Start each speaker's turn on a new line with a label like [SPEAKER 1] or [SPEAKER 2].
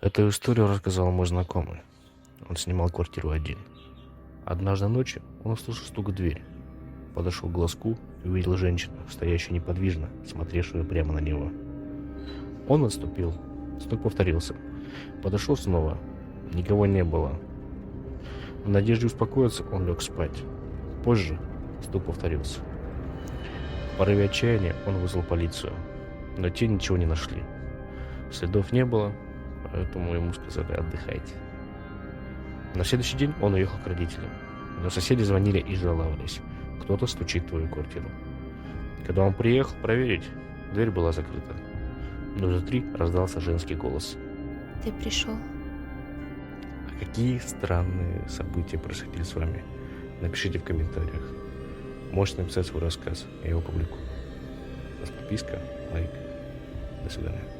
[SPEAKER 1] Эту историю рассказал мой знакомый. Он снимал квартиру один. Однажды ночью он услышал стук в дверь. Подошел к глазку и увидел женщину, стоящую неподвижно, смотревшую прямо на него. Он отступил. Стук повторился. Подошел снова. Никого не было. В надежде успокоиться он лег спать. Позже стук повторился. В порыве отчаяния он вызвал полицию, но те ничего не нашли. Следов не было, поэтому ему сказали: отдыхайте. На следующий день он уехал к родителям, но соседи звонили и жаловались: кто-то стучит в твою квартиру. Когда он приехал проверить, дверь была закрыта, но внутри раздался женский голос.
[SPEAKER 2] Ты пришел.
[SPEAKER 1] А какие странные события происходили с вами? Напишите в комментариях. Можете написать свой рассказ, я его публикую. Подписка, лайк. До свидания.